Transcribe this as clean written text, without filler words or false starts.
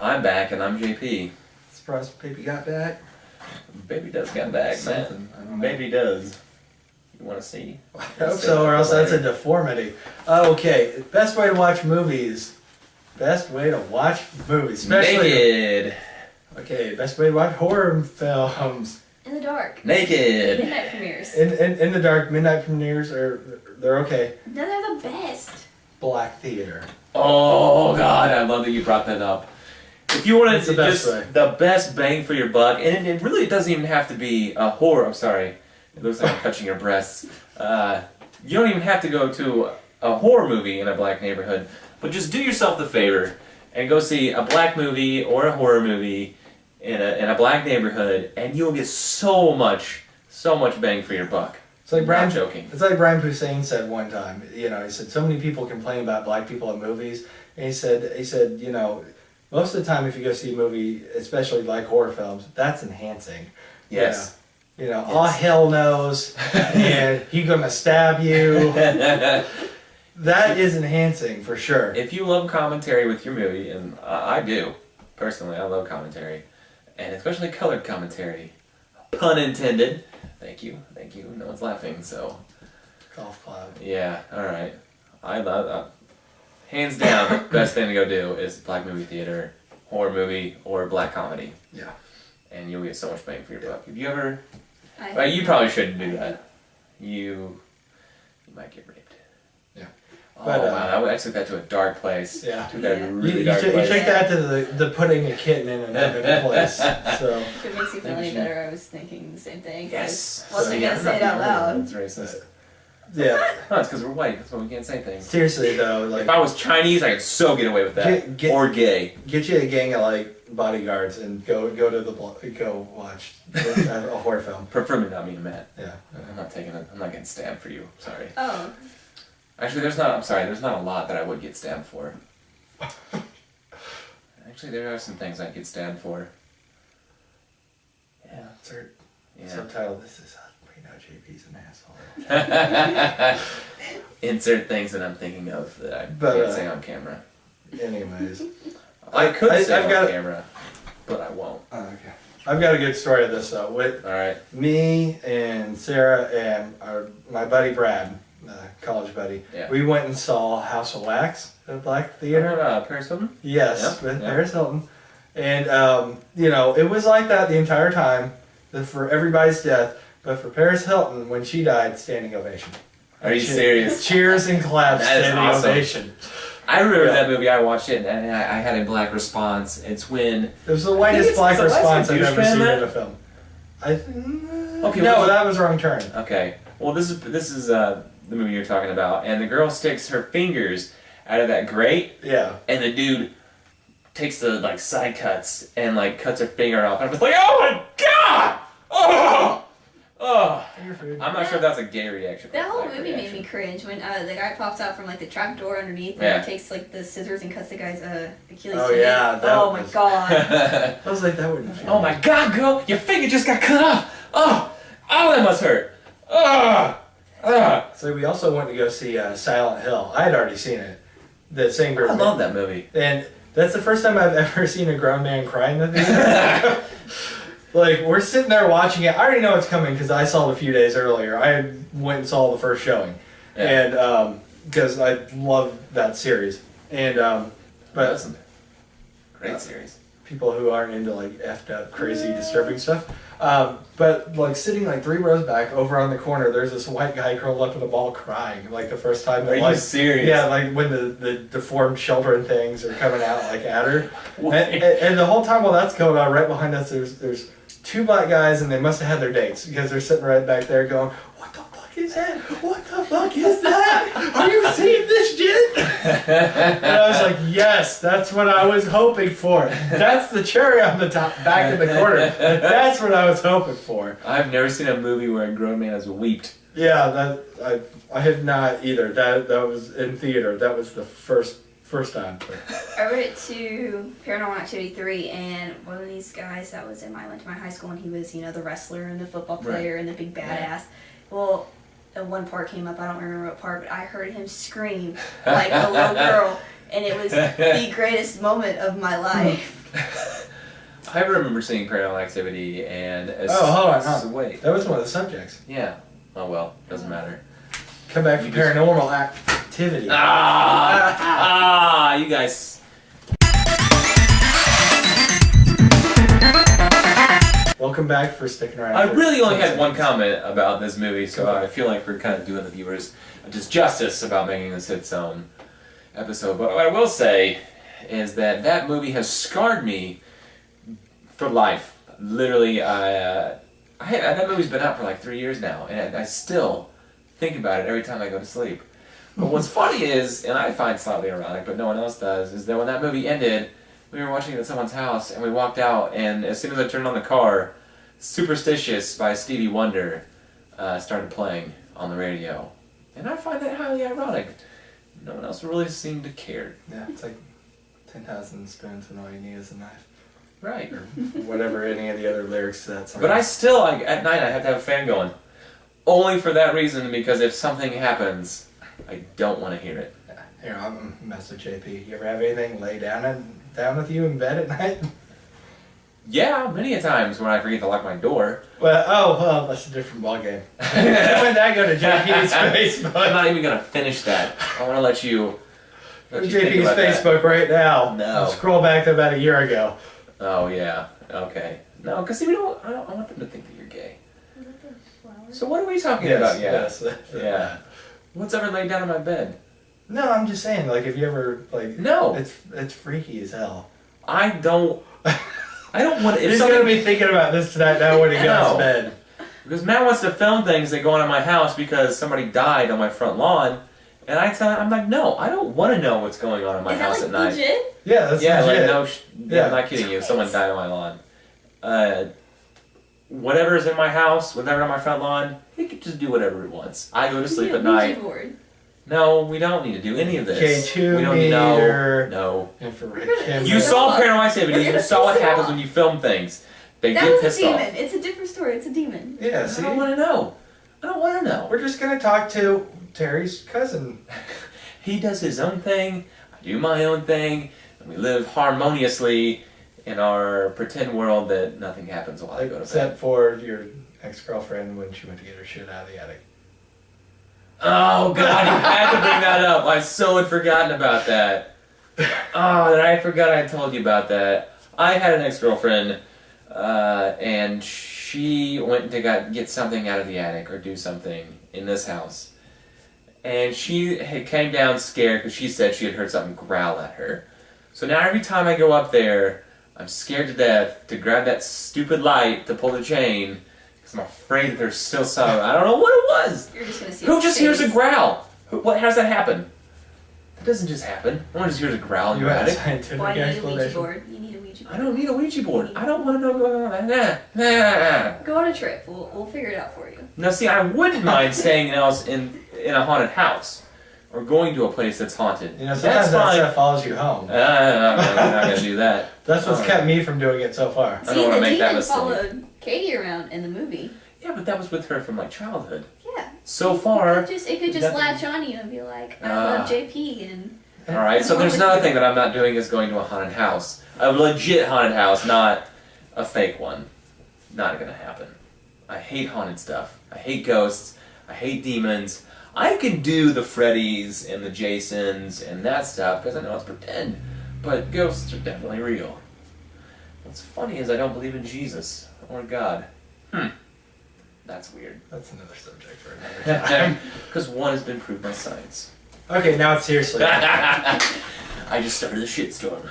I'm back, and I'm JP. Surprised Baby got back. Baby does get back, Something. I man. don't know. Baby does. You want to see? I hope so, or else that's a deformity. Okay, best way to watch movies. Best way to watch movies. Especially. Naked. Okay, best way to watch horror films. In the dark. Naked. Midnight premieres. In the dark, midnight premieres they're okay. No, they're the best. Black theater. Oh God, I love that you brought that up. If you wanted It's the to best just way. the best bang for your buck, and it really doesn't even have to be a horror. I'm sorry, it looks like I'm touching your breasts. You don't even have to go to a horror movie in a black neighborhood, but just do yourself the favor and go see a black movie or a horror movie in a black neighborhood, and you'll get so much bang for your buck. It's like Brian Not joking. It's like Brian Hussein said one time. You know, he said so many people complain about black people in movies, and he said, you know, most of the time if you go see a movie, especially like horror films, that's enhancing. Yes. You know, Yes. all hell knows, and he gonna stab you. That is enhancing for sure. If you love commentary with your movie, and I do, personally, I love commentary, and especially colored commentary, pun intended. Thank you. No one's laughing, so Golf club. yeah, all right. I love hands down, the best thing to go do is black movie theater, horror movie, or black comedy, Yeah. and you'll get so much bang for your buck. If you ever, I well, you probably shouldn't do that. You might get raped. Yeah. Oh But, wow, I took that to a dark place. Yeah. Took that to a Yeah. really You dark take place. that to the putting a kitten in another place. So If it makes you feel any better, I was thinking the same thing. Yes. I wasn't So, gonna say it out loud. That's racist. yeah. No, it's because we're white. That's why we can't say things. Seriously though, like If I was Chinese, I could so get away with that. Or gay. get you a gang of like bodyguards and go watch a horror film. Preferably not me and Matt. Yeah. I'm not taking it. I'm not getting stabbed for you. Sorry. Oh, Actually, there's not a lot that I would get stabbed for. Actually, there are some things I'd get stabbed for. Yeah. Insert Yeah. subtitle. This is we know JP's an asshole. Insert things that I'm thinking of that I But, can't say on camera. Anyways. I could say I've on got- camera, but I won't. Okay. I've got a good story of this though. With All right. me and Sarah and my buddy Brad, college buddy, Yeah. we went and saw House of Wax at Black Theater. Paris Hilton? Yes, Yeah, with yeah. Paris Hilton. And, you know, it was like that the entire time for everybody's death, but for Paris Hilton, when she died, standing ovation. Are you serious? Cheers and claps, That is standing awesome. ovation. I remember Yeah. that movie. I watched it, and I had a black response. It's when It was the it's- whitest black it's a response I've Wesker ever seen douchebag, in a film. Okay, No, well- that was Wrong Turn. okay. Well, this is the movie you're talking about, and the girl sticks her fingers out of that grate, Yeah. and the dude takes the like side cuts and like cuts her finger off. And I was like, oh my god! Oh! Finger food. I'm not sure if that's a gay reaction. that whole Black movie made reaction. me cringe when the guy pops out from like the trap door underneath Yeah. and he takes like the scissors and cuts the guy's Achilles. Oh, tendon. yeah, that Oh my was- god. I was like, that wouldn't feel Oh my god, girl! Your finger just got cut off! Oh! Oh, that must hurt! Oh! Oh! So we also went to go see Silent Hill. I had already seen it. The same group. I love that movie. And that's the first time I've ever seen a grown man cry in the theater. Like, we're sitting there watching it. I already know it's coming because I saw it a few days earlier. I went and saw the first showing. Yeah. And, because I love that series. And, but Listen, great series. people who aren't into, like, effed up, crazy, disturbing stuff. But, like, sitting, like, 3 rows back over on the corner, there's this white guy curled up in a ball crying, like, the first time. Are you like, serious? Yeah, like when the deformed children things are coming out like at her, What? and the whole time while that's going on, right behind us, there's 2 black guys, and they must have had their dates because they're sitting right back there going, "What the fuck is that? What the fuck is that? Are you seeing this shit?" And I was like, "Yes, that's what I was hoping for. That's the cherry on the top, back in the corner. That's what I was hoping for." I've never seen a movie where a grown man has wept. Yeah, that I have not either. That was in theater. That was the first time. I went to Paranormal Activity 3, and one of these guys that was went to my high school, and he was, you know, the wrestler and the football player and the big badass. Well, one part came up, I don't remember what part, but I heard him scream like a little girl, and it was the greatest moment of my life. I remember seeing Paranormal Activity, and hold on. Wait. That was one of the subjects. Yeah. Oh well, doesn't matter. Come back from Paranormal Activity. You guys. Welcome back for sticking around. I really only had one comment about this movie, so I feel like we're kind of doing the viewers just justice about making this its own episode. But what I will say is that that movie has scarred me for life. Literally, that movie's been out for like 3 years now, and I still think about it every time I go to sleep. But what's funny is, and I find slightly ironic, but no one else does, is that when that movie ended, we were watching it at someone's house, and we walked out, and as soon as I turned on the car, Superstitious by Stevie Wonder started playing on the radio. And I find that highly ironic. No one else really seemed to care. Yeah, it's like 10,000 spoons and all you need is a knife. Right. Or whatever any of the other lyrics to that song. But I still, like, at night, I have to have a fan going. Only for that reason, because if something happens, I don't want to hear it. Here, I'm mess with JP. You ever have anything lay down with you in bed at night? Yeah, many a times when I forget to lock my door. Well, that's a different ballgame. When I go to JP's Facebook. I'm not even going to finish that. I want to let you think JP's about that. Facebook right now. No. Scroll back to about a year ago. Oh, yeah. Okay. No, because see, I want them to think that you're gay. So what are we talking about? Yeah. Yes. Yeah. What's ever laid down in my bed? No, I'm just saying, like, if you ever, like... No. It's freaky as hell. I don't want... He's going to be thinking about this tonight now when he goes to bed. Because Matt wants to film things that go on in my house because somebody died on my front lawn. And I tell him, I'm like, no, I don't want to know what's going on in my house at night. Legit? Yeah, that's legit. Yeah, I'm not kidding you. Someone died on my lawn. Whatever's in my house, whatever on my front lawn, it can just do whatever it wants. I go to sleep at night. Board. No, we don't need to do any of this. K2 we don't meter. No. Infrared camera. You saw Paranormal Activity. You saw what happens when you film things. They That get was pissed a demon. off. It's a different story. It's a demon. Yeah, I see? don't want to know. I don't want to know. We're just going to talk to Terry's cousin. He does his own thing. I do my own thing. And we live harmoniously in our pretend world that nothing happens while I go to Except bed. for your ex-girlfriend when she went to get her shit out of the attic. Oh, God, you had to bring that up. I so had forgotten about that. Oh, and I forgot I told you about that. I had an ex-girlfriend, and she went to get something out of the attic or do something in this house. And she came down scared because she said she had heard something growl at her. So now every time I go up there, I'm scared to death to grab that stupid light to pull the chain because I'm afraid that there's still some... I don't know what it was. You're just gonna see. Who just hears a growl? How does that happen? That doesn't just happen. No one just hears a growl in You your had a attic. scientific Why do you need a Ouija explanation. board? You need a Ouija board. I don't need a Ouija board. I don't want to know what's going on. Nah. Go on a trip. We'll figure it out for you. Now, see, I wouldn't mind staying in a haunted house or going to a place that's haunted. You know, sometimes that's that fine. stuff follows you home. I'm not going to do that. That's what's Oh. kept me from doing it so far. I don't wanna the make that demon mistake. followed Katie around in the movie. Yeah, but that was with her from my childhood. Yeah. So far... It could just nothing- latch on you and be like, I Ah. love JP and... Alright, so there's another thing that I'm not doing is going to a haunted house. A legit haunted house, not a fake one. Not gonna happen. I hate haunted stuff. I hate ghosts. I hate demons. I can do the Freddys and the Jasons and that stuff because I know it's pretend. But ghosts are definitely real. What's funny is I don't believe in Jesus or God. That's weird. That's another subject for another time. Because one has been proved by science. Okay, now seriously. I just started a shitstorm.